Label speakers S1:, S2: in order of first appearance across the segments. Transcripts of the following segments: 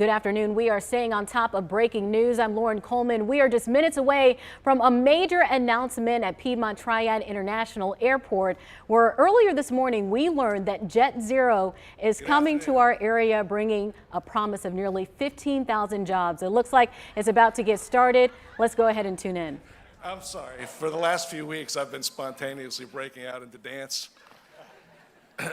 S1: Good afternoon. We are staying on top of breaking news. I'm Lauren Coleman. We are just minutes away from a major announcement at Piedmont Triad International Airport, where earlier this morning we learned that JetZero is coming to our area, bringing a promise of nearly 15,000 jobs. It looks like it's about to get started. Let's go ahead and tune in.
S2: I'm sorry. For the last few weeks, I've been spontaneously breaking out into dance.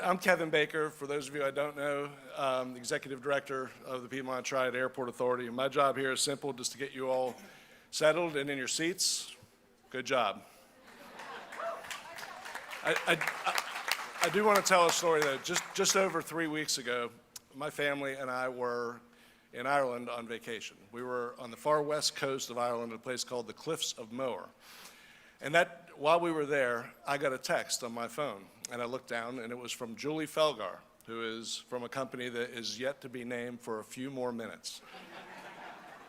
S2: I'm Kevin Baker. For those of you I don't know, the Executive Director of the Piedmont Triad Airport Authority. And my job here is simple, just to get you all settled and in your seats. Good job. I do want to tell a story, though. Just over 3 weeks ago, my family and I were in Ireland on vacation. We were on the far west coast of Ireland at a place called the Cliffs of Moher. And while we were there, I got a text on my phone. And I looked down, and it was from Julie Felgar, who is from a company that is yet to be named for a few more minutes.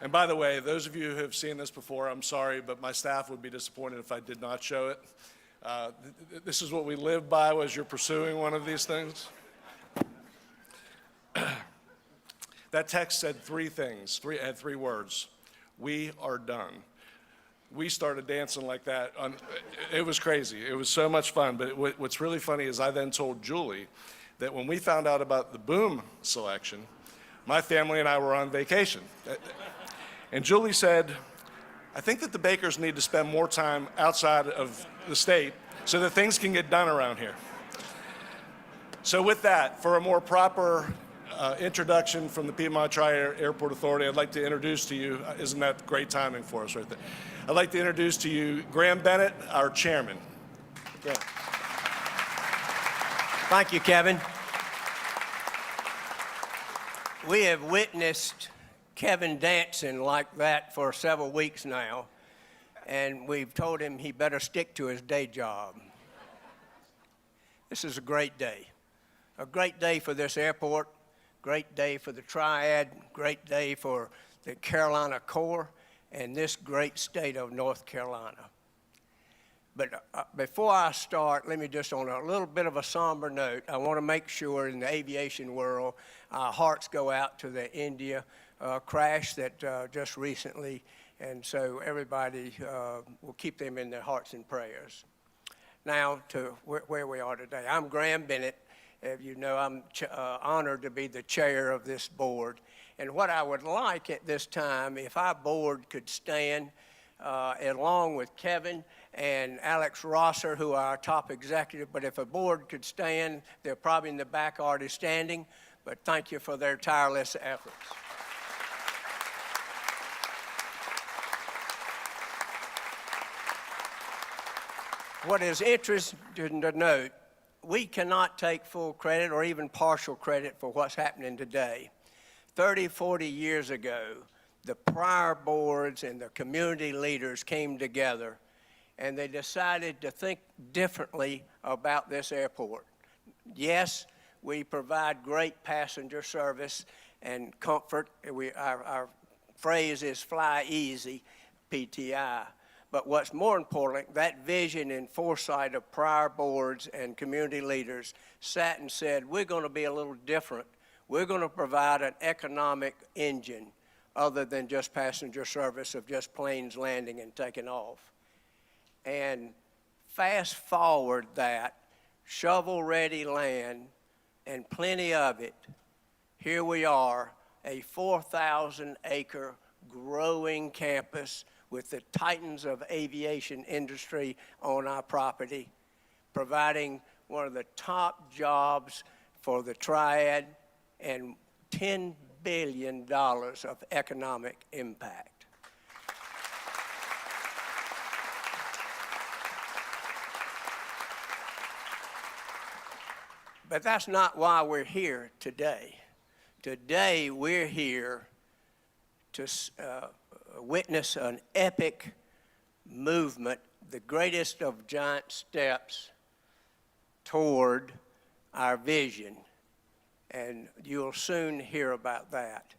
S2: And by the way, those of you who have seen this before, I'm sorry, but my staff would be disappointed if I did not show it. This is what we live by as you're pursuing one of these things. That text said three things, had three words. We are done. We started dancing like that. It was crazy. It was so much fun. But what's really funny is I then told Julie that when we found out about the boom selection, my family and I were on vacation. And Julie said, I think that the Bakers need to spend more time outside of the state so that things can get done around here. So with that, for a more proper introduction from the Piedmont Triad Airport Authority, I'd like to introduce to you, isn't that great timing for us right there? I'd like to introduce to you Graham Bennett, our chairman.
S3: Yeah. Thank you, Kevin. We have witnessed Kevin dancing like that for several weeks now, and we've told him he better stick to his day job. This is a great day for this airport, great day for the Triad, great day for the Carolina Corps, and this great state of North Carolina. But before I start, let me just, on a little bit of a somber note, I want to make sure in the aviation world, our hearts go out to the India crash that just recently, and so everybody will keep them in their hearts and prayers. Now to where we are today. I'm Graham Bennett. As you know, I'm honored to be the chair of this board. And what I would like at this time, if our board could stand along with Kevin and Alex Rosser, who are our top executive, but if a board could stand, they're probably in the back already standing, but thank you for their tireless efforts. What is interesting to note, we cannot take full credit or even partial credit for what's happening today. 30, 40 years ago, the prior boards and the community leaders came together and they decided to think differently about this airport. Yes, we provide great passenger service and comfort. Our phrase is fly easy, PTI. But what's more important, that vision and foresight of prior boards and community leaders sat and said, we're going to be a little different. We're going to provide an economic engine other than just passenger service of just planes landing and taking off. And fast forward that, shovel-ready land and plenty of it, here we are, a 4,000-acre growing campus with the titans of aviation industry on our property, providing one of the top jobs for the Triad and $10 billion of economic impact. But that's not why we're here today. Today we're here to witness an epic movement, the greatest of giant steps toward our vision. And you'll soon hear about that.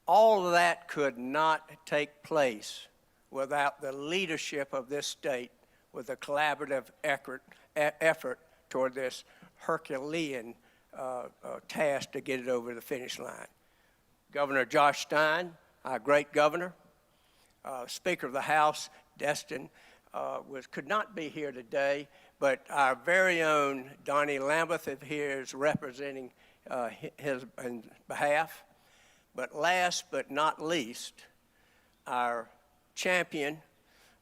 S3: All of that could not take place without the leadership of this state with a collaborative effort toward this Herculean task to get it over the finish line. Governor Josh Stein, our great governor, Speaker of the House, Destin, could not be here today, but our very own Donnie Lambeth here is representing his behalf. But last but not least, our champion,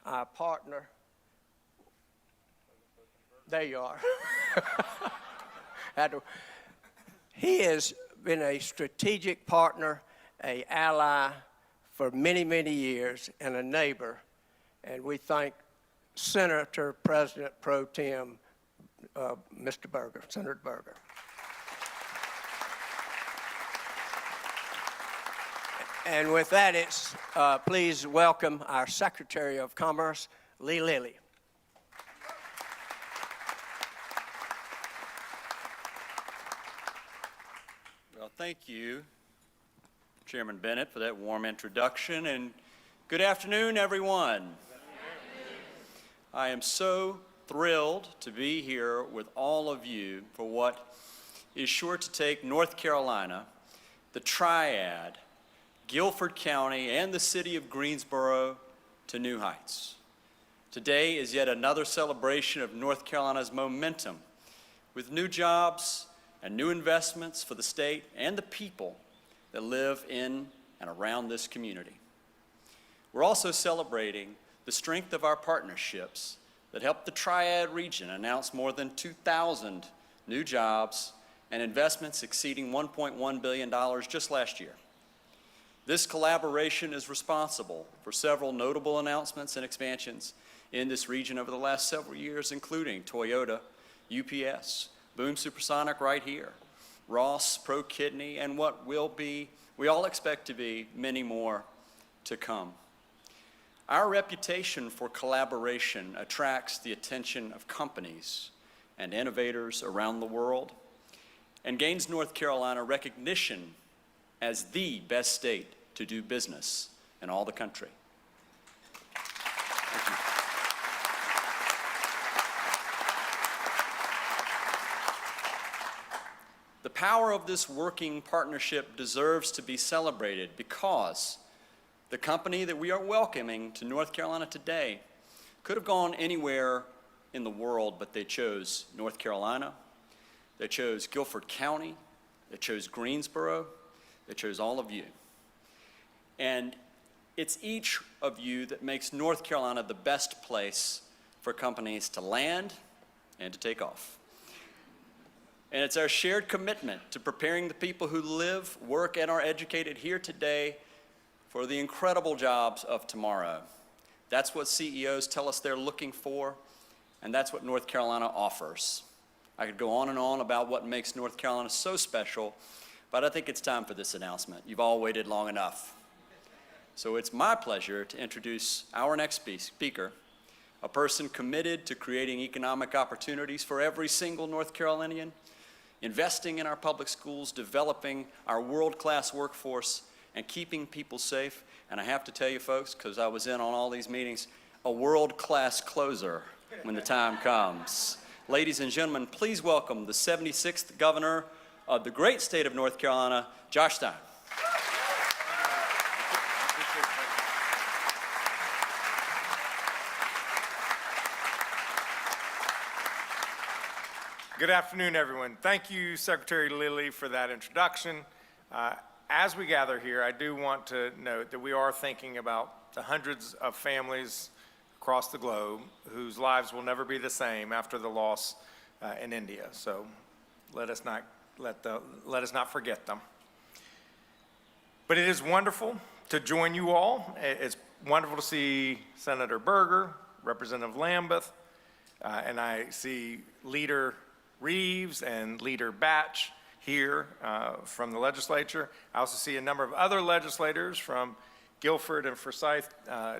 S3: our partner, there you are. He has been a strategic partner, an ally for many, many years, and a neighbor. And we thank Senator President Pro Tem, Mr. Berger, Senator Berger. And with that, please welcome our Secretary of Commerce, Lee Lilly.
S4: Well, thank you, Chairman Bennett, for that warm introduction, and good afternoon, everyone. Good afternoon. I am so thrilled to be here with all of you for what is sure to take North Carolina, the Triad, Guilford County, and the city of Greensboro to new heights. Today is yet another celebration of North Carolina's momentum with new jobs and new investments for the state and the people that live in and around this community. We're also celebrating the strength of our partnerships that helped the Triad region announce more than 2,000 new jobs and investments exceeding $1.1 billion just last year. This collaboration is responsible for several notable announcements and expansions in this region over the last several years, including Toyota, UPS, Boom Supersonic right here, Ross, Pro Kidney, and what will be, we all expect to be, many more to come. Our reputation for collaboration attracts the attention of companies and innovators around the world and gains North Carolina recognition as the best state to do business in all the country. Thank you. The power of this working partnership deserves to be celebrated because the company that we are welcoming to North Carolina today could have gone anywhere in the world, but they chose North Carolina, they chose Guilford County, they chose Greensboro, they chose all of you. And it's each of you that makes North Carolina the best place for companies to land and to take off. And it's our shared commitment to preparing the people who live, work, and are educated here today for the incredible jobs of tomorrow. That's what CEOs tell us they're looking for, and that's what North Carolina offers. I could go on and on about what makes North Carolina so special, but I think it's time for this announcement. You've all waited long enough. So it's my pleasure to introduce our next speaker, a person committed to creating economic opportunities for every single North Carolinian, investing in our public schools, developing our world-class workforce, and keeping people safe. And I have to tell you folks, because I was in on all these meetings, a world-class closer when the time comes. Ladies and gentlemen, please welcome the 76th governor of the great state of North Carolina, Josh Stein.
S5: Good afternoon, everyone. Thank you, Secretary Lilly, for that introduction. As we gather here, I do want to note that we are thinking about the hundreds of families across the globe whose lives will never be the same after the loss in India. So let us not forget them. But it is wonderful to join you all. It's wonderful to see Senator Berger, Representative Lambeth, and I see Leader Reeves and Leader Batch here from the legislature. I also see a number of other legislators from Guilford and Forsyth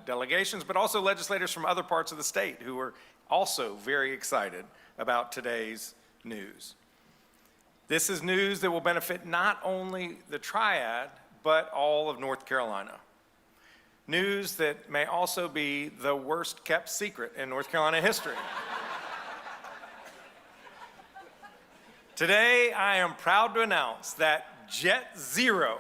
S5: delegations, but also legislators from other parts of the state who are also very excited about today's news. This is news that will benefit not only the Triad, but all of North Carolina. News that may also be the worst kept secret in North Carolina history. Today, I am proud to announce that JetZero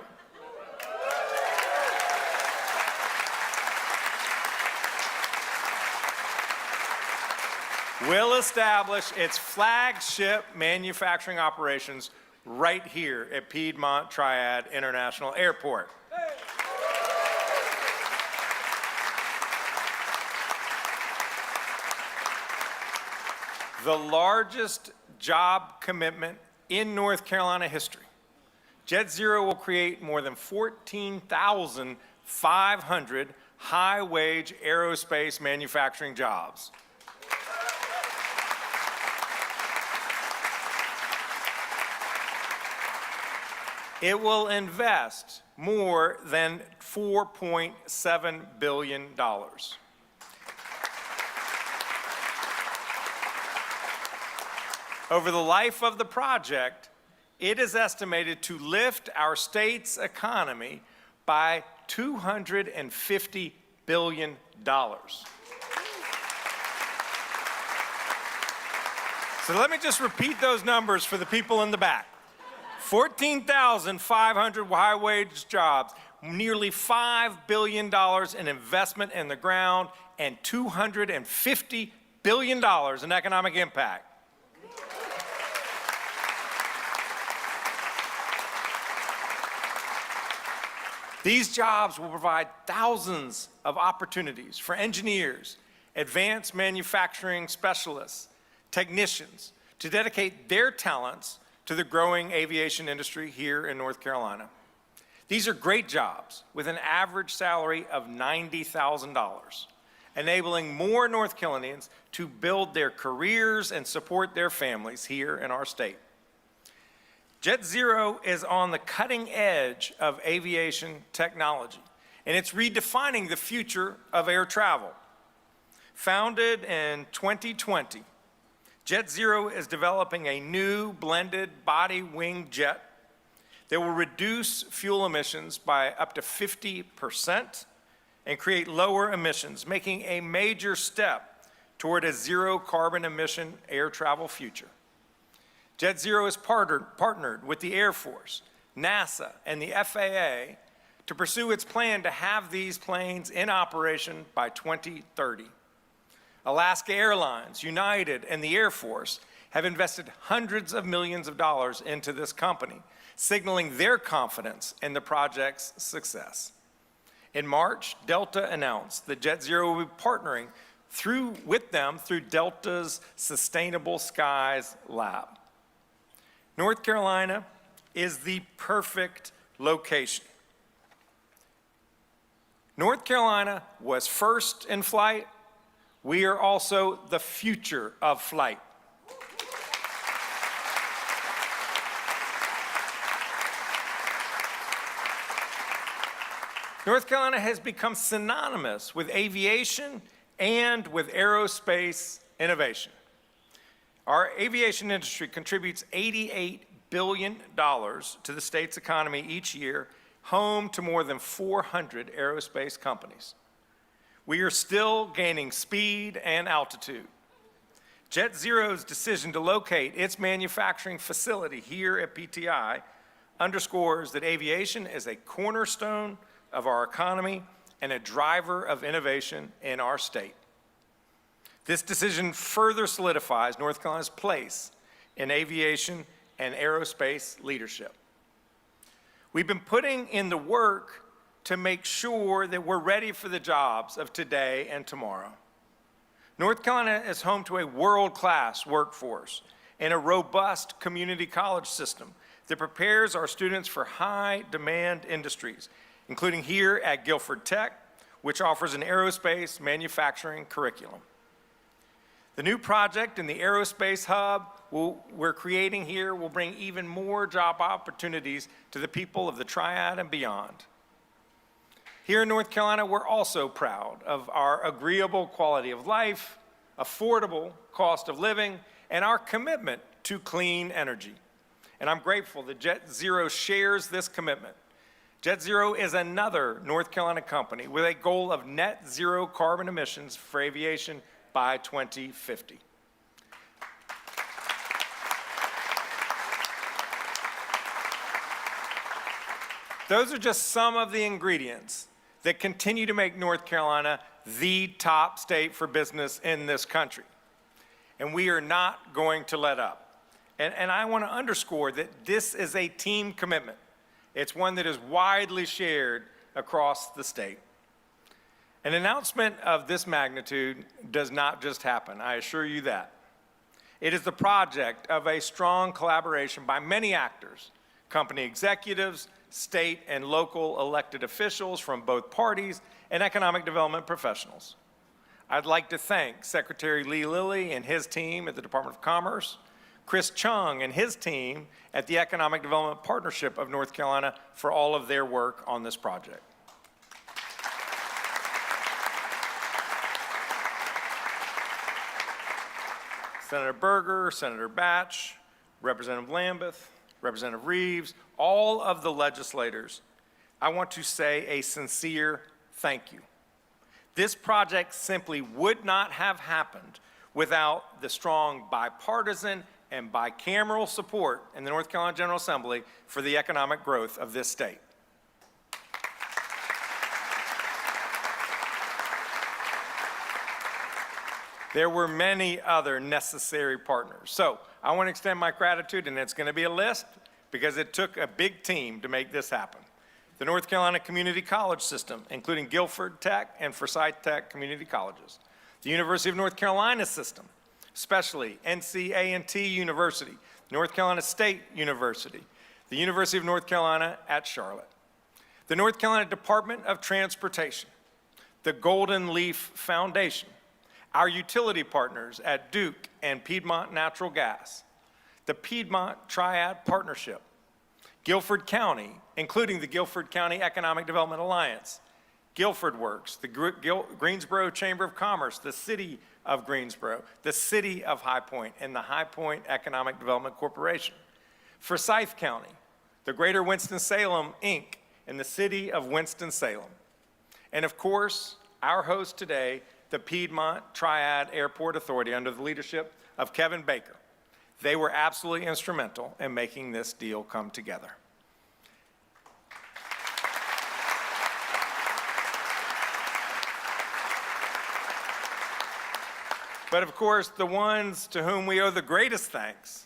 S5: will establish its flagship manufacturing operations right here at Piedmont Triad International Airport. The largest job commitment in North Carolina history. JetZero will create more than 14,500 high-wage aerospace manufacturing jobs. It will invest more than $4.7 billion. Over the life of the project, it is estimated to lift our state's economy by $250 billion. So let me just repeat those numbers for the people in the back. 14,500 high-wage jobs, nearly $5 billion in investment in the ground, and $250 billion in economic impact. These jobs will provide thousands of opportunities for engineers, advanced manufacturing specialists, technicians to dedicate their talents to the growing aviation industry here in North Carolina. These are great jobs with an average salary of $90,000, enabling more North Carolinians to build their careers and support their families here in our state. JetZero is on the cutting edge of aviation technology, and it's redefining the future of air travel. Founded in 2020, JetZero is developing a new blended body-wing jet that will reduce fuel emissions by up to 50% and create lower emissions, making a major step toward a zero carbon emission air travel future. JetZero has partnered with the Air Force, NASA, and the FAA to pursue its plan to have these planes in operation by 2030. Alaska Airlines, United, and the Air Force have invested hundreds of millions of dollars into this company, signaling their confidence in the project's success. In March, Delta announced that JetZero will be partnering with them through Delta's Sustainable Skies Lab. North Carolina is the perfect location. North Carolina was first in flight. We are also the future of flight. North Carolina has become synonymous with aviation and with aerospace innovation. Our aviation industry contributes $88 billion to the state's economy each year, home to more than 400 aerospace companies. We are still gaining speed and altitude. JetZero's decision to locate its manufacturing facility here at PTI underscores that aviation is a cornerstone of our economy and a driver of innovation in our state. This decision further solidifies North Carolina's place in aviation and aerospace leadership. We've been putting in the work to make sure that we're ready for the jobs of today and tomorrow. North Carolina is home to a world-class workforce and a robust community college system that prepares our students for high-demand industries, including here at Guilford Tech, which offers an aerospace manufacturing curriculum. The new project in the Aerospace Hub we're creating here will bring even more job opportunities to the people of the Triad and beyond. Here in North Carolina, we're also proud of our agreeable quality of life, affordable cost of living, and our commitment to clean energy. And I'm grateful that JetZero shares this commitment. JetZero is another North Carolina company with a goal of net zero carbon emissions for aviation by 2050. Those are just some of the ingredients that continue to make North Carolina the top state for business in this country. and we are not going to let up. And I want to underscore that this is a team commitment. It's one that is widely shared across the state. An announcement of this magnitude does not just happen, I assure you that. It is the project of a strong collaboration by many actors, company executives, state and local elected officials from both parties, and economic development professionals. I'd like to thank Secretary Lee Lilly and his team at the Department of Commerce, Chris Chung and his team at the Economic Development Partnership of North Carolina for all of their work on this project. Senator Berger, Senator Batch, Representative Lambeth, Representative Reeves, all of the legislators, I want to say a sincere thank you. This project simply would not have happened without the strong bipartisan and bicameral support in the North Carolina General Assembly for the economic growth of this state. There were many other necessary partners. So I want to extend my gratitude, and it's going to be a list because it took a big team to make this happen. The North Carolina Community College System, including Guilford Tech and Forsyth Tech Community Colleges. The University of North Carolina System, especially NCA&T University, North Carolina State University, the University of North Carolina at Charlotte. The North Carolina Department of Transportation, the Golden Leaf Foundation, our utility partners at Duke and Piedmont Natural Gas, the Piedmont Triad Partnership, Guilford County, including the Guilford County Economic Development Alliance, Guilford Works, the Greensboro Chamber of Commerce, the City of Greensboro, the City of High Point, and the High Point Economic Development Corporation. Forsyth County, the Greater Winston-Salem, Inc., and the City of Winston-Salem. And of course, our host today, the Piedmont Triad Airport Authority under the leadership of Kevin Baker. They were absolutely instrumental in making this deal come together. But of course, the ones to whom we owe the greatest thanks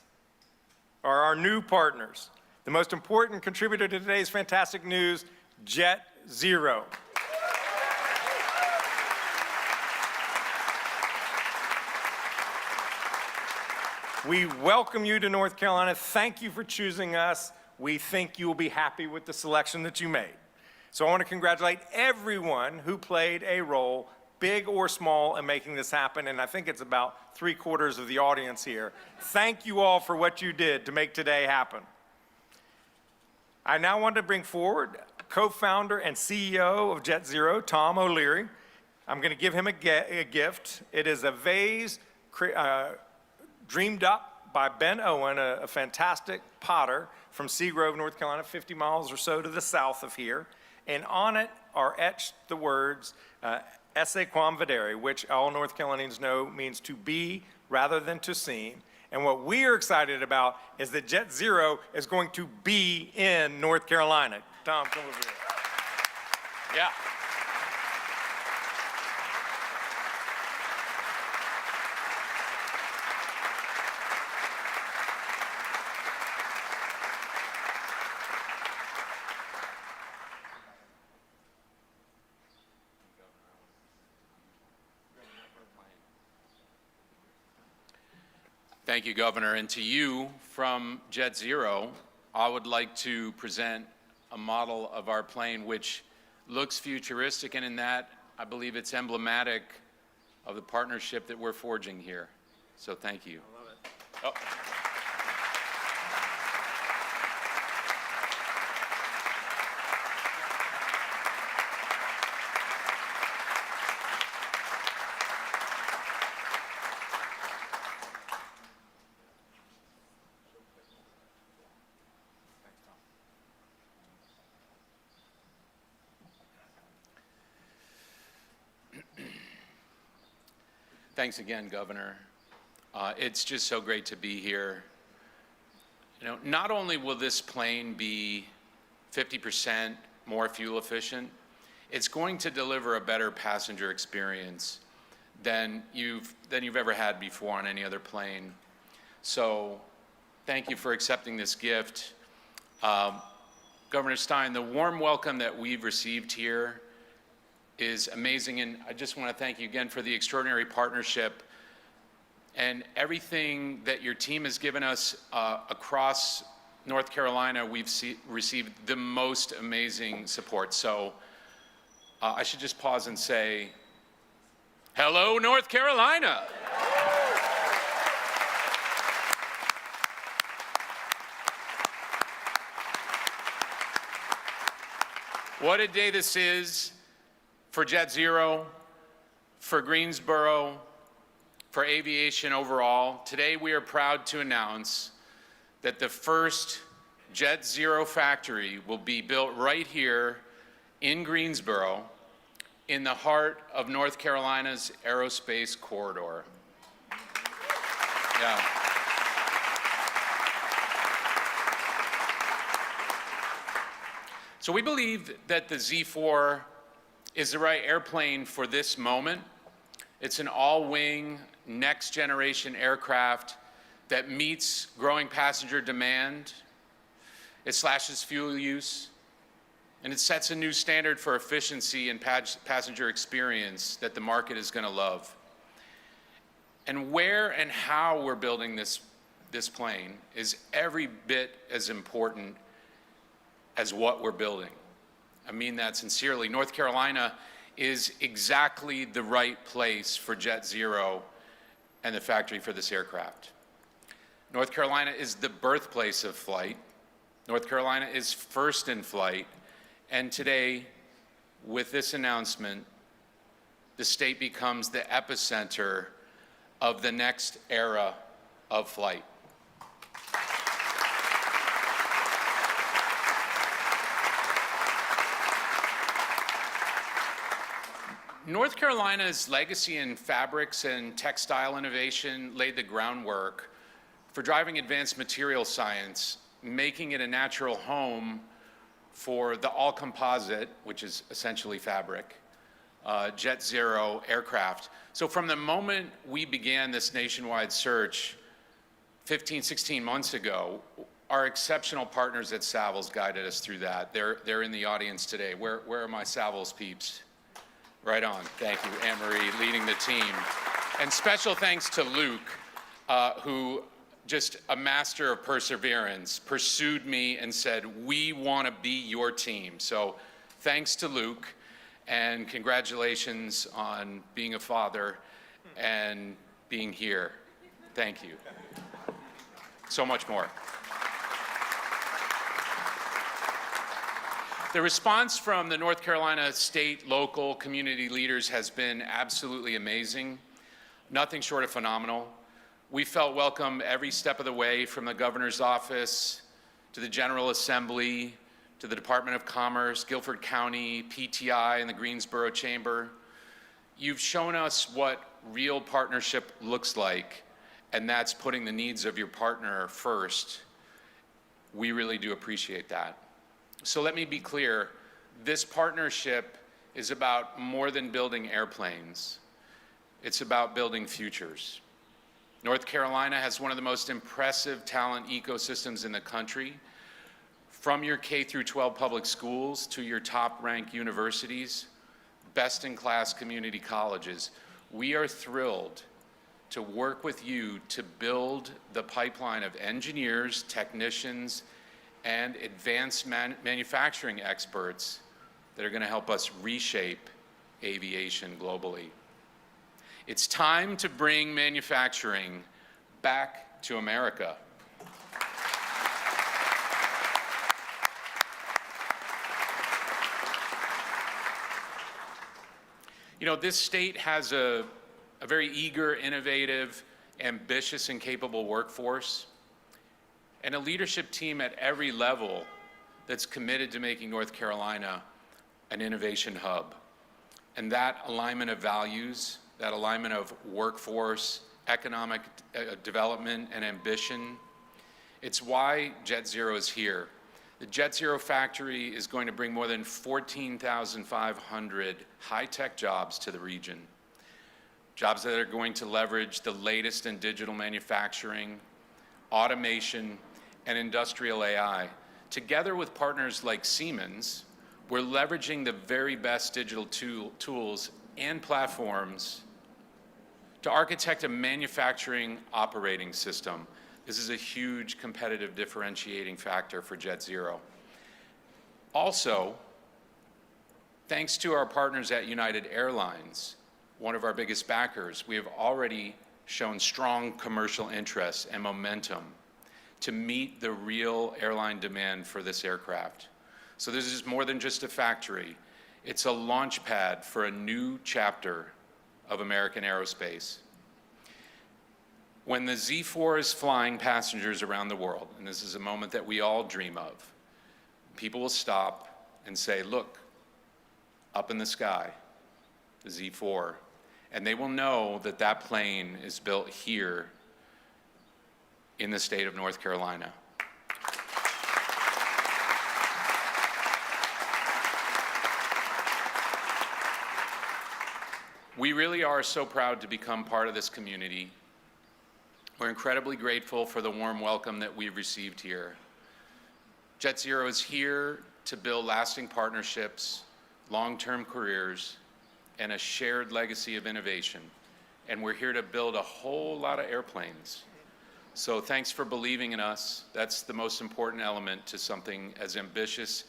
S5: are our new partners. The most important contributor to today's fantastic news, JetZero. We welcome you to North Carolina. Thank you for choosing us. We think you will be happy with the selection that you made. So I want to congratulate everyone who played a role, big or small, in making this happen, and I think it's about 3/4 of the audience here. Thank you all for what you did to make today happen. I now want to bring forward co-founder and CEO of JetZero, Tom O'Leary. I'm going to give him a gift. It is a vase dreamed up by Ben Owen, a fantastic potter from Seagrove, North Carolina, 50 miles or so to the south of here. And on it are etched the words, esse quam videre, which all North Carolinians know means to be rather than to seem. And what we are excited about is that JetZero is going to be in North Carolina. Tom, come over here. Yeah.
S6: Thank you, Governor. And to you from JetZero, I would like to present a model of our plane which looks futuristic, and in that, I believe it's emblematic of the partnership that we're forging here. So thank you.
S5: I love it.
S6: Oh. Thanks again, Governor. It's just so great to be here. You know, not only will this plane be 50% more fuel efficient, it's going to deliver a better passenger experience than you've ever had before on any other plane. So thank you for accepting this gift. Governor Stein, the warm welcome that we've received here is amazing, and I just want to thank you again for the extraordinary partnership and everything that your team has given us across North Carolina. We've received the most amazing support. So I should just pause and say, hello, North Carolina. What a day this is for JetZero, for Greensboro, for aviation overall. Today we are proud to announce that the first JetZero factory will be built right here in Greensboro, in the heart of North Carolina's aerospace corridor. Yeah. So we believe that the Z4 is the right airplane for this moment. It's an all-wing, next-generation aircraft that meets growing passenger demand. It slashes fuel use, and it sets a new standard for efficiency and passenger experience that the market is going to love. And where and how we're building this plane is every bit as important as what we're building. I mean that sincerely. North Carolina is exactly the right place for JetZero and the factory for this aircraft. North Carolina is the birthplace of flight. North Carolina is first in flight. And today, with this announcement, the state becomes the epicenter of the next era of flight. North Carolina's legacy in fabrics and textile innovation laid the groundwork for driving advanced material science, making it a natural home for the all-composite, which is essentially fabric, JetZero aircraft. So from the moment we began this nationwide search 15, 16 months ago, our exceptional partners at Savills guided us through that. They're in the audience today. Where are my Savills peeps? Right on. Thank you, Anne-Marie, leading the team. And special thanks to Luke, who, just a master of perseverance, pursued me and said, we want to be your team. So thanks to Luke, and congratulations on being a father and being here. Thank you. So much more. The response from the North Carolina state, local, community leaders has been absolutely amazing, nothing short of phenomenal. We felt welcome every step of the way, from the governor's office to the General Assembly to the Department of Commerce, Guilford County, PTI, and the Greensboro Chamber. You've shown us what real partnership looks like, and that's putting the needs of your partner first. We really do appreciate that. So let me be clear, this partnership is about more than building airplanes. It's about building futures. North Carolina has one of the most impressive talent ecosystems in the country. From your K through 12 public schools to your top-ranked universities, best-in-class community colleges, we are thrilled to work with you to build the pipeline of engineers, technicians, and advanced manufacturing experts that are going to help us reshape aviation globally. It's time to bring manufacturing back to America. You know, this state has a very eager, innovative, ambitious, and capable workforce, and a leadership team at every level that's committed to making North Carolina an innovation hub. And that alignment of values, that alignment of workforce, economic development, and ambition, it's why JetZero is here. The JetZero factory is going to bring more than 14,500 high-tech jobs to the region. jobs that are going to leverage the latest in digital manufacturing, automation, and industrial AI. Together with partners like Siemens, we're leveraging the very best digital tools and platforms to architect a manufacturing operating system. This is a huge competitive differentiating factor for JetZero. Also, thanks to our partners at United Airlines, one of our biggest backers, we have already shown strong commercial interest and momentum to meet the real airline demand for this aircraft. So this is more than just a factory. It's a launch pad for a new chapter of American aerospace. When the Z4 is flying passengers around the world, and this is a moment that we all dream of, people will stop and say, look, up in the sky, the Z4, and they will know that that plane is built here in the state of North Carolina. We really are so proud to become part of this community. We're incredibly grateful for the warm welcome that we've received here. JetZero is here to build lasting partnerships, long-term careers, and a shared legacy of innovation. And we're here to build a whole lot of airplanes. So thanks for believing in us. That's the most important element to something as ambitious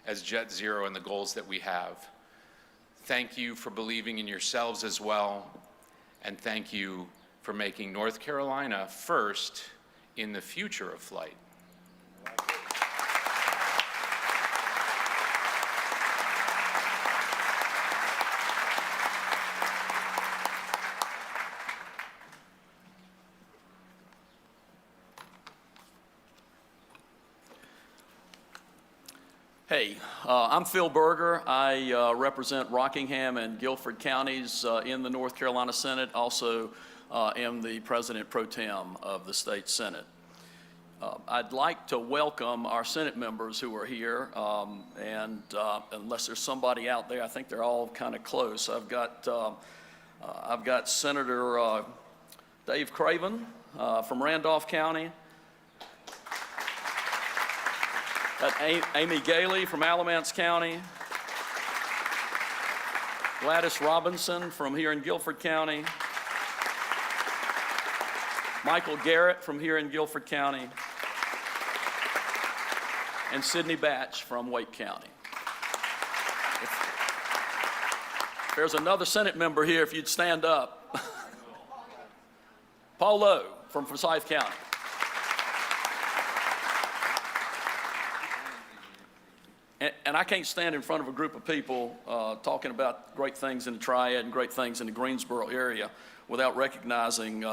S6: as JetZero and the goals that we have. Thank you for believing in yourselves as well. And thank you for making North Carolina first in the future of flight.
S7: Hey, I'm Phil Berger. I represent Rockingham and Guilford counties in the North Carolina Senate. Also am the President Pro Tem of the State Senate. I'd like to welcome our Senate members who are here, and unless there's somebody out there, I think they're all kind of close. I've got Senator Dave Craven from Randolph County. Got Amy Gailey from Alamance County. Gladys Robinson from here in Guilford County. Michael Garrett from here in Guilford County. And Sidney Batch from Wake County. If there's another Senate member here, if you'd stand up. Paul Lowe from Forsyth County. And I can't stand in front of a group of people talking about great things in the Triad and great things in the Greensboro area without recognizing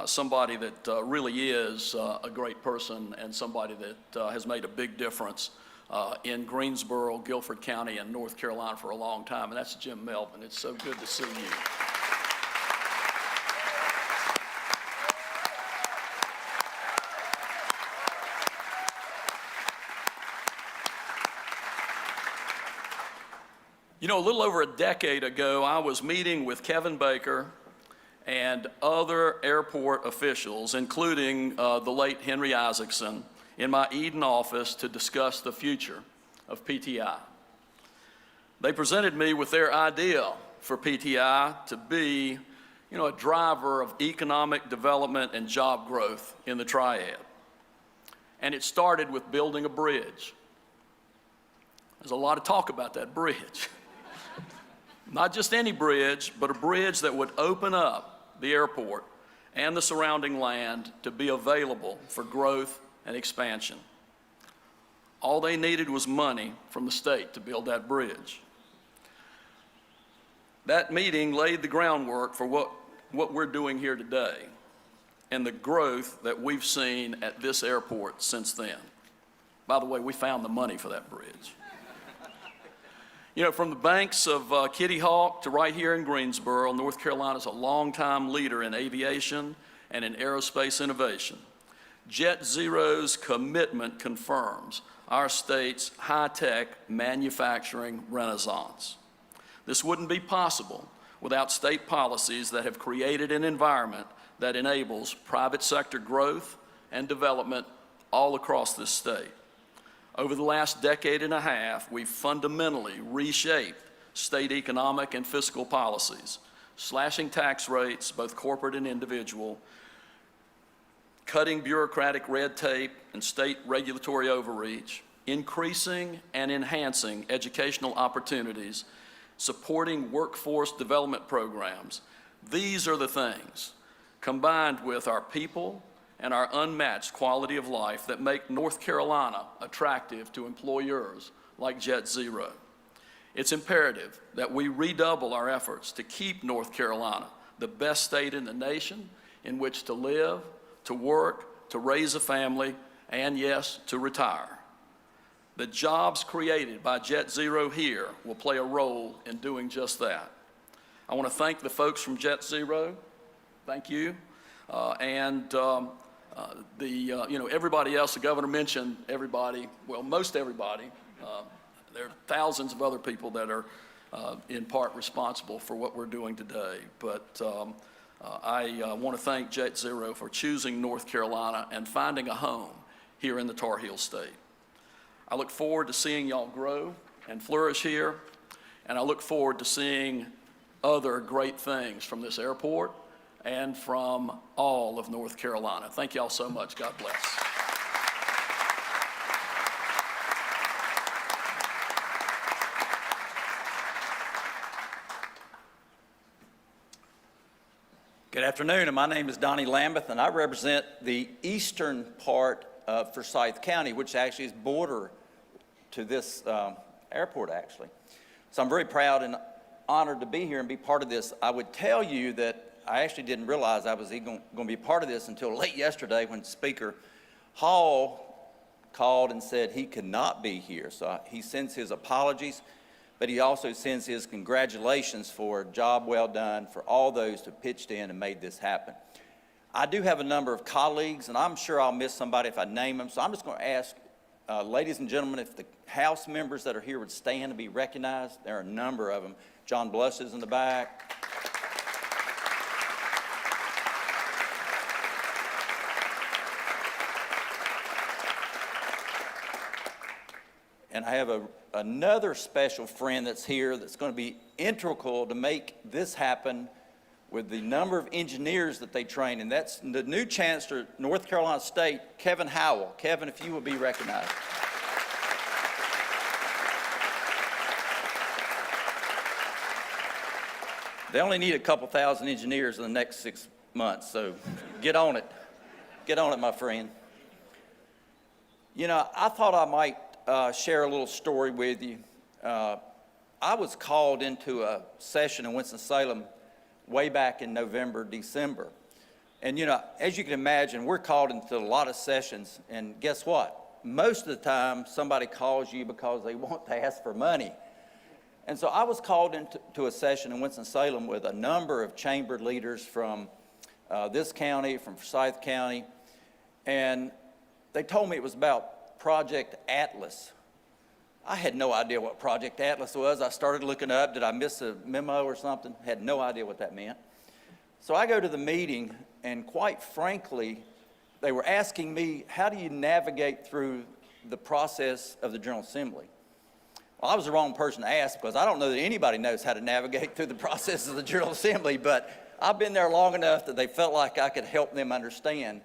S7: somebody that really is a great person and somebody that has made a big difference in Greensboro, Guilford County, and North Carolina for a long time, and that's Jim Melvin. It's so good to see you. You know, a little over a decade ago, I was meeting with Kevin Baker and other airport officials, including the late Henry Isaacson, in my Eden office to discuss the future of PTI. They presented me with their idea for PTI to be, you know, a driver of economic development and job growth in the Triad. And it started with building a bridge. There's a lot of talk about that bridge. Not just any bridge, but a bridge that would open up the airport and the surrounding land to be available for growth and expansion. All they needed was money from the state to build that bridge. That meeting laid the groundwork for what we're doing here today and the growth that we've seen at this airport since then. By the way, we found the money for that bridge. You know, from the banks of Kitty Hawk to right here in Greensboro, North Carolina is a longtime leader in aviation and in aerospace innovation. JetZero's commitment confirms our state's high-tech manufacturing renaissance. This wouldn't be possible without state policies that have created an environment that enables private sector growth and development all across this state. Over the last decade and a half, we've fundamentally reshaped state economic and fiscal policies, slashing tax rates, both corporate and individual, cutting bureaucratic red tape and state regulatory overreach, increasing and enhancing educational opportunities, supporting workforce development programs. These are the things, combined with our people and our unmatched quality of life, that make North Carolina attractive to employers like JetZero. It's imperative that we redouble our efforts to keep North Carolina the best state in the nation in which to live, to work, to raise a family, and yes, to retire. The jobs created by JetZero here will play a role in doing just that. I want to thank the folks from JetZero. Thank you. Everybody else, the governor mentioned everybody, well, most everybody. There are thousands of other people that are in part responsible for what we're doing today. But I want to thank JetZero for choosing North Carolina and finding a home here in the Tar Heel State. I look forward to seeing y'all grow and flourish here, and I look forward to seeing other great things from this airport and from all of North Carolina. Thank y'all so much. God bless.
S8: Good afternoon, and my name is Donnie Lambeth, and I represent the eastern part of Forsyth County, which actually is border to this airport, actually. So I'm very proud and honored to be here and be part of this. I would tell you that I actually didn't realize I was even going to be part of this until late yesterday when Speaker Hall called and said he could not be here. So he sends his apologies, but he also sends his congratulations for a job well done for all those who pitched in and made this happen. I do have a number of colleagues, and I'm sure I'll miss somebody if I name them, so I'm just going to ask, ladies and gentlemen, if the House members that are here would stand to be recognized. There are a number of them. John Bluss is in the back. And I have another special friend that's here that's going to be integral to make this happen with the number of engineers that they train. And that's the new Chancellor, North Carolina State, Kevin Howell. Kevin, if you would be recognized. They only need a couple thousand engineers in the next 6 months, so get on it. Get on it, my friend. You know, I thought I might share a little story with you. I was called into a session in Winston-Salem way back in November, December. And you know, as you can imagine, we're called into a lot of sessions, and guess what? Most of the time, somebody calls you because they want to ask for money. And so I was called into a session in Winston-Salem with a number of chamber leaders from this county, from Forsyth County, and they told me it was about Project Atlas. I had no idea what Project Atlas was. I started looking up. Did I miss a memo or something? Had no idea what that meant. So I go to the meeting, and quite frankly, they were asking me, how do you navigate through the process of the General Assembly? Well, I was the wrong person to ask because I don't know that anybody knows how to navigate through the process of the General Assembly, but I've been there long enough that they felt like I could help them understand.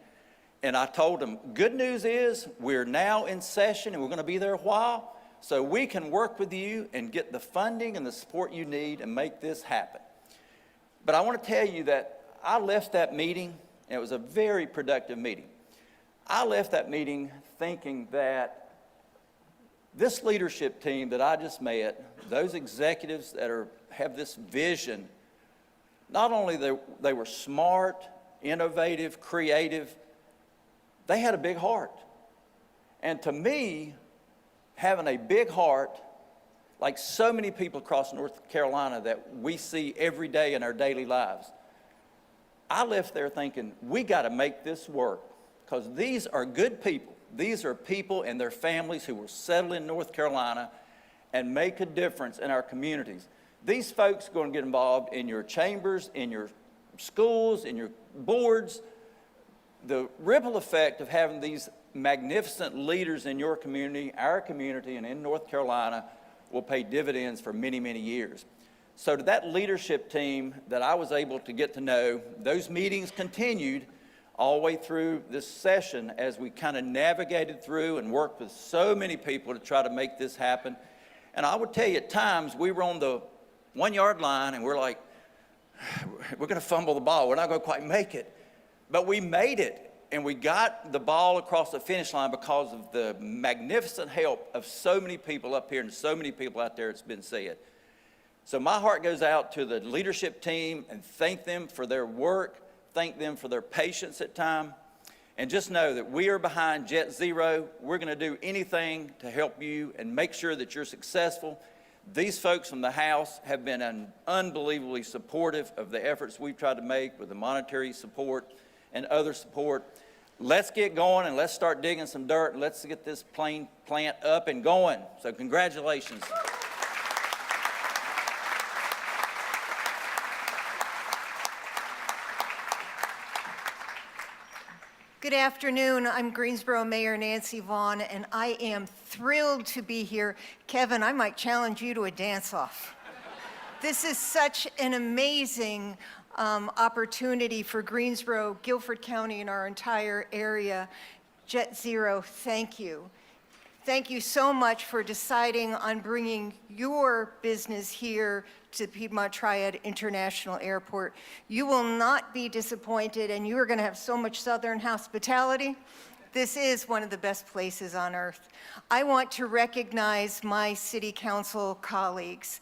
S8: And I told them, good news is we're now in session and we're going to be there a while, so we can work with you and get the funding and the support you need and make this happen. But I want to tell you that I left that meeting, and it was a very productive meeting. I left that meeting thinking that this leadership team that I just met, those executives that have this vision, not only they were smart, innovative, creative, they had a big heart. And to me, having a big heart, like so many people across North Carolina that we see every day in our daily lives, I left there thinking, we got to make this work because these are good people. These are people and their families who will settle in North Carolina and make a difference in our communities. These folks are going to get involved in your chambers, in your schools, in your boards. The ripple effect of having these magnificent leaders in your community, our community, and in North Carolina will pay dividends for many, many years. So to that leadership team that I was able to get to know, those meetings continued all the way through this session as we kind of navigated through and worked with so many people to try to make this happen. And I would tell you, at times, we were on the 1-yard line and we're like, we're going to fumble the ball. We're not going to quite make it. But we made it, and we got the ball across the finish line because of the magnificent help of so many people up here and so many people out there, it's been said. So my heart goes out to the leadership team and thank them for their work, thank them for their patience at time, and just know that we are behind JetZero. We're going to do anything to help you and make sure that you're successful. These folks from the House have been unbelievably supportive of the efforts we've tried to make with the monetary support and other support. Let's get going and let's start digging some dirt and let's get this plane plant up and going. So congratulations.
S9: Good afternoon. I'm Greensboro Mayor Nancy Vaughn, and I am thrilled to be here. Kevin, I might challenge you to a dance-off. This is such an amazing opportunity for Greensboro, Guilford County, and our entire area. JetZero, thank you. Thank you so much for deciding on bringing your business here to Piedmont Triad International Airport. You will not be disappointed, and you are going to have so much Southern hospitality. This is one of the best places on earth. I want to recognize my city council colleagues,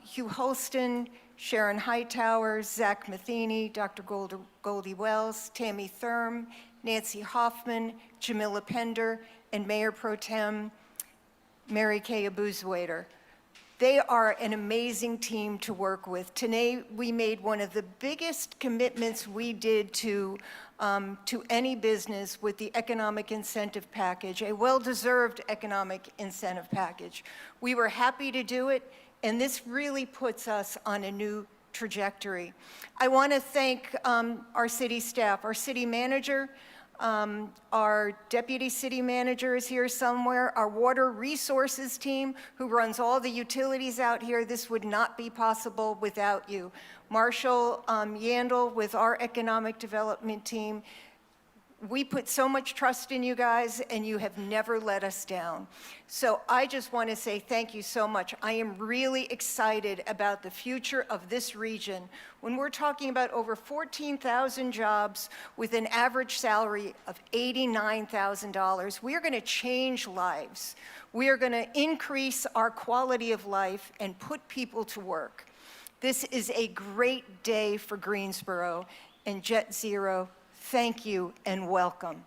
S9: Hugh Holston, Sharon Hightower, Zach Matheny, Dr. Goldie Wells, Tammy Thurm, Nancy Hoffman, Jamila Pender, and Mayor Pro Tem Mary Kay Abuzwaiter. They are an amazing team to work with. Today, we made one of the biggest commitments we did to any business with the economic incentive package, a well-deserved economic incentive package. We were happy to do it, and this really puts us on a new trajectory. I want to thank our city staff, our city manager, our deputy city manager is here somewhere, our water resources team who runs all the utilities out here. This would not be possible without you. Marshall Yandel with our economic development team. We put so much trust in you guys, and you have never let us down. So I just want to say thank you so much. I am really excited about the future of this region. When we're talking about over 14,000 jobs with an average salary of $89,000, we are going to change lives. We are going to increase our quality of life and put people to work. This is a great day for Greensboro and JetZero. Thank you and welcome.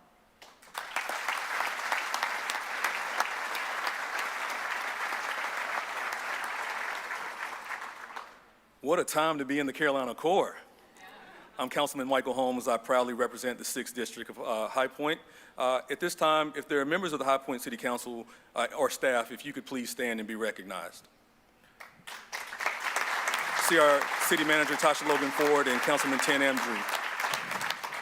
S10: What a time to be in the Carolina Core. I'm Councilman Michael Holmes. I proudly represent the 6th District of High Point. At this time, if there are members of the High Point City Council or staff, if you could please stand and be recognized. See our City Manager Tasha Logan Ford and Councilman Tan Amdree.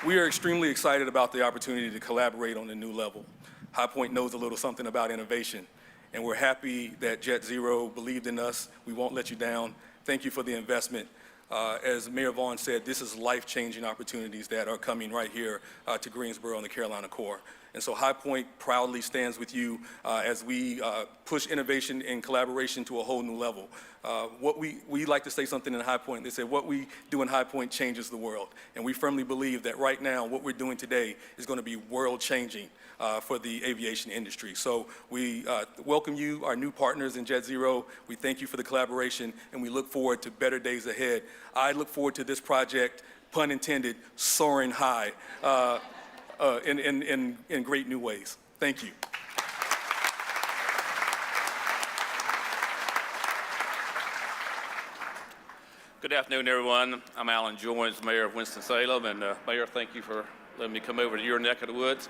S10: We are extremely excited about the opportunity to collaborate on a new level. High Point knows a little something about innovation, and we're happy that JetZero believed in us. We won't let you down. Thank you for the investment. As Mayor Vaughn said, this is life-changing opportunities that are coming right here to Greensboro and the Carolina Core. And so High Point proudly stands with you as we push innovation and collaboration to a whole new level. We like to say something in High Point. They say what we do in High Point changes the world. And we firmly believe that right now what we're doing today is going to be world-changing for the aviation industry. So we welcome you, our new partners in JetZero. We thank you for the collaboration, and we look forward to better days ahead. I look forward to this project, pun intended, soaring high in great new ways. Thank you.
S11: Good afternoon, everyone. I'm Alan Joins, Mayor of Winston-Salem, and Mayor, thank you for letting me come over to your neck of the woods.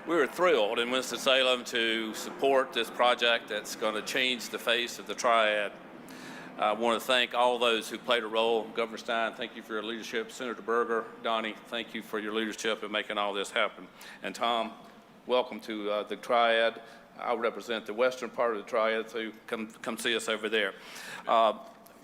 S11: We were thrilled in Winston-Salem to support this project that's going to change the face of the Triad. I want to thank all those who played a role. Governor Stein, thank you for your leadership. Senator Berger, Donnie, thank you for your leadership in making all this happen. And Tom, welcome to the Triad. I represent the western part of the Triad, so come see us over there.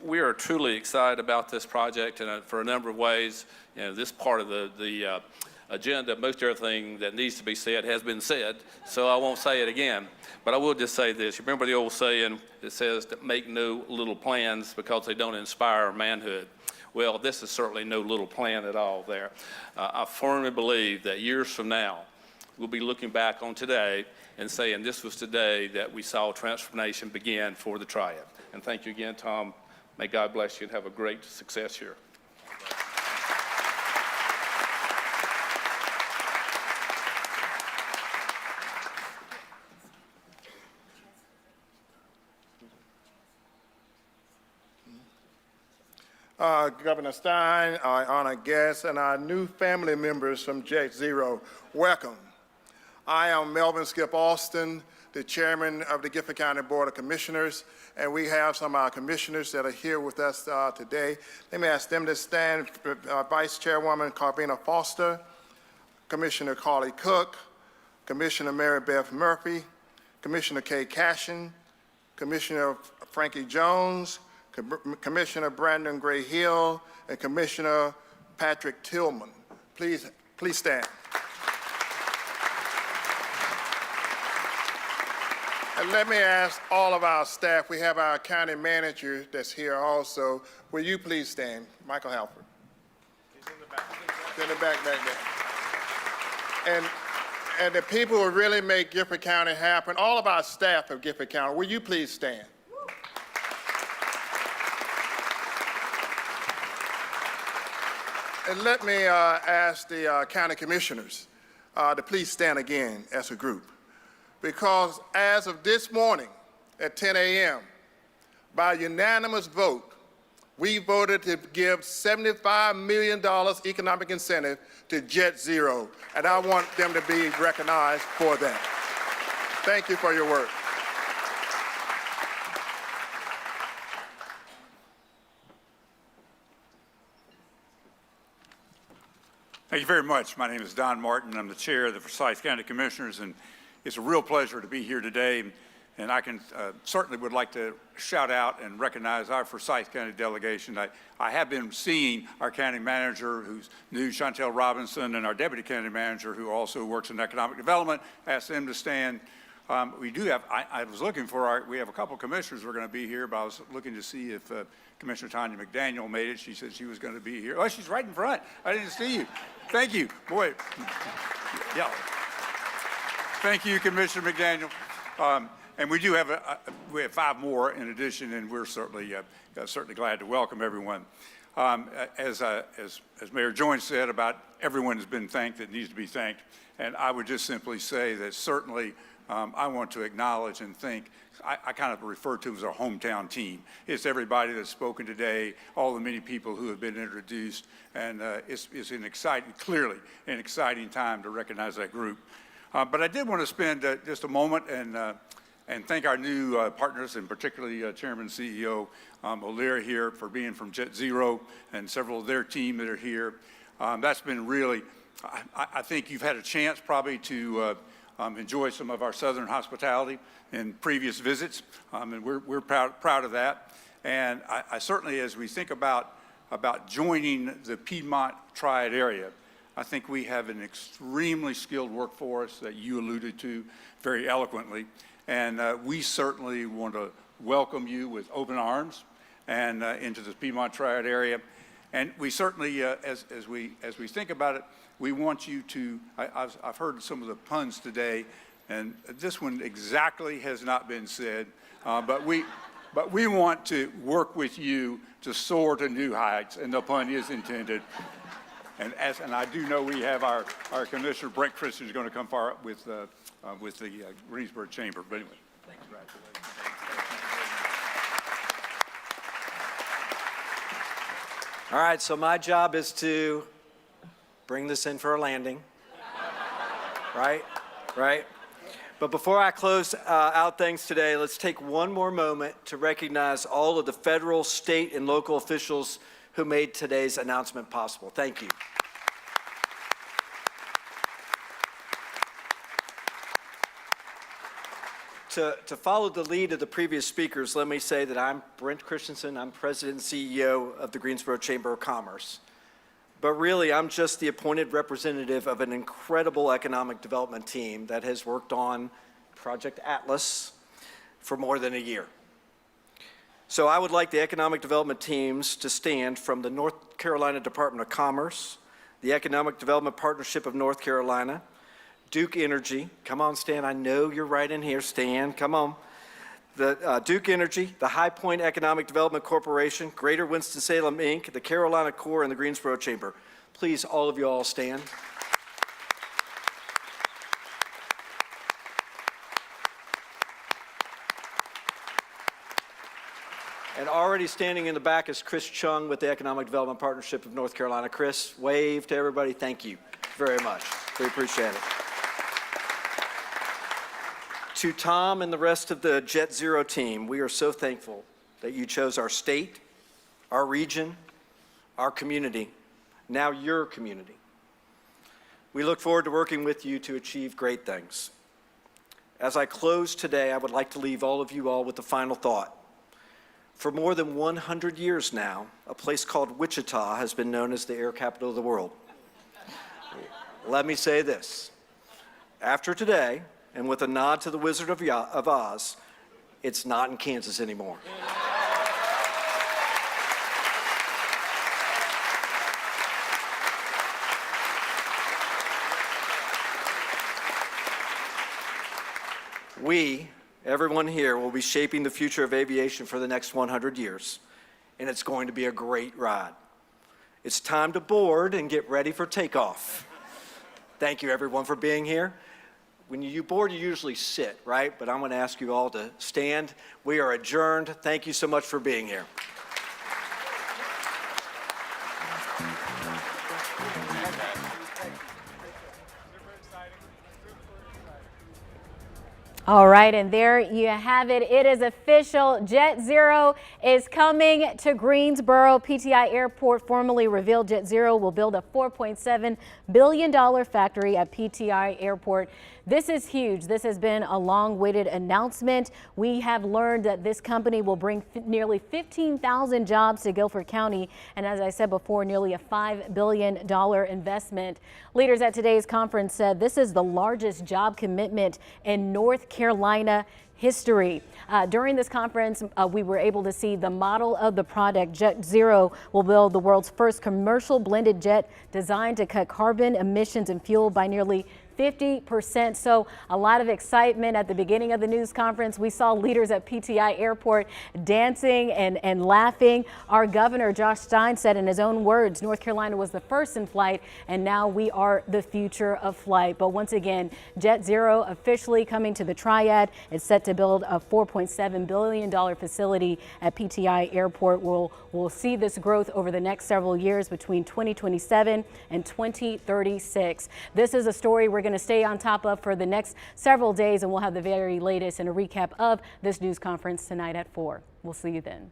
S11: We are truly excited about this project, and for a number of ways. You know, this part of the agenda, most everything that needs to be said has been said, so I won't say it again. But I will just say this. You remember the old saying that says to make no little plans because they don't inspire manhood. Well, this is certainly no little plan at all there. I firmly believe that years from now, we'll be looking back on today and saying this was today that we saw transformation begin for the Triad. And thank you again, Tom. May God bless you and have a great success here.
S12: Governor Stein, our honored guests, and our new family members from JetZero, welcome. I am Melvin Skip Alston, the chairman of the Gifford County Board of Commissioners, and we have some of our commissioners that are here with us today. Let me ask them to stand. Vice Chairwoman Carvina Foster, Commissioner Carly Cook, Commissioner Mary Beth Murphy, Commissioner Kay Cashin, Commissioner Frankie Jones, Commissioner Brandon Gray Hill, and Commissioner Patrick Tillman. Please stand. And let me ask all of our staff, we have our county manager that's here also. Will you please stand? Michael Halford. He's in the back. He's in the back there. And the people who really make Gifford County happen, all of our staff of Gifford County, will you please stand? And let me ask the county commissioners to please stand again as a group. Because as of this morning at 10 a.m., by unanimous vote, we voted to give $75 million economic incentive to JetZero, and I want them to be recognized for that. Thank you for your work.
S13: Thank you very much. My name is Don Martin. I'm the chair of the Forsyth County Commissioners, and it's a real pleasure to be here today. And I can certainly would like to shout out and recognize our Forsyth County delegation. I have been seeing our county manager, who's new, Chantel Robinson, and our deputy county manager, who also works in economic development. Ask them to stand. We do have, I was looking for we have a couple of commissioners who are going to be here, but I was looking to see if Commissioner Tanya McDaniel made it. She said she was going to be here. Oh, she's right in front. I didn't see you. Thank you. Boy. Yeah. Thank you, Commissioner McDaniel. And we do have we have 5 more in addition, and we're certainly glad to welcome everyone. As Mayor Joynes said, about everyone has been thanked that needs to be thanked, and I would just simply say that certainly I want to acknowledge and thank. I kind of refer to them as our hometown team. It's everybody that's spoken today, all the many people who have been introduced, and it's clearly an exciting time to recognize that group. But I did want to spend just a moment and thank our new partners, and particularly Chairman and CEO O'Leary here for being from JetZero, and several of their team that are here. That's been really, I think you've had a chance probably to enjoy some of our southern hospitality in previous visits, and we're proud of that. And I certainly, as we think about joining the Piedmont Triad area, I think we have an extremely skilled workforce that you alluded to very eloquently. And we certainly want to welcome you with open arms and into the Piedmont Triad area. And we certainly, as we think about it, we want you to, I've heard some of the puns today, and this one exactly has not been said, but we want to work with you to soar to new heights, and the pun is intended. And I do know we have our Commissioner Brent Christian is going to come far with the Greensboro Chamber. But anyway, thanks.
S14: All right, so my job is to bring this in for a landing. Right? But before I close out things today, let's take one more moment to recognize all of the federal, state, and local officials who made today's announcement possible. Thank you. To follow the lead of the previous speakers, let me say that I'm Brent Christensen. I'm President and CEO of the Greensboro Chamber of Commerce. But really, I'm just the appointed representative of an incredible economic development team that has worked on Project Atlas for more than a year. So I would like the economic development teams to stand from the North Carolina Department of Commerce, the Economic Development Partnership of North Carolina, Duke Energy, come on, Stan, I know you're right in here, Stan, come on. The Duke Energy, the High Point Economic Development Corporation, Greater Winston-Salem, Inc., the Carolina Corps, and the Greensboro Chamber. Please, all of you all stand. And already standing in the back is Chris Chung with the Economic Development Partnership of North Carolina. Chris, wave to everybody. Thank you very much. We appreciate it. To Tom and the rest of the JetZero team, we are so thankful that you chose our state, our region, our community, now your community. We look forward to working with you to achieve great things. As I close today, I would like to leave all of you all with the final thought. For more than 100 years now, a place called Wichita has been known as the air capital of the world. Let me say this. After today, and with a nod to the Wizard of Oz, it's not in Kansas anymore. We, everyone here, will be shaping the future of aviation for the next 100 years, and it's going to be a great ride. It's time to board and get ready for takeoff. Thank you, everyone, for being here. When you board, you usually sit, right? But I'm going to ask you all to stand. We are adjourned. Thank you so much for being here.
S1: All right, and there you have it. It is official. JetZero is coming to Greensboro. PTI Airport formally revealed JetZero will build a $4.7 billion factory at PTI Airport. This is huge. This has been a long-awaited announcement. We have learned that this company will bring nearly 15,000 jobs to Guilford County, and as I said before, nearly a $5 billion investment. Leaders at today's conference said this is the largest job commitment in North Carolina history. During this conference, we were able to see the model of the product. JetZero will build the world's first commercial blended jet designed to cut carbon emissions and fuel by nearly 50%. So a lot of excitement at the beginning of the news conference. We saw leaders at PTI Airport dancing and laughing. Our governor, Josh Stein, said in his own words, North Carolina was the first in flight, and now we are the future of flight. But once again, JetZero officially coming to the Triad. It's set to build a $4.7 billion facility at PTI Airport. We'll see this growth over the next several years between 2027 and 2036. This is a story we're going to stay on top of for the next several days, and we'll have the very latest and a recap of this news conference tonight at 4. We'll see you then.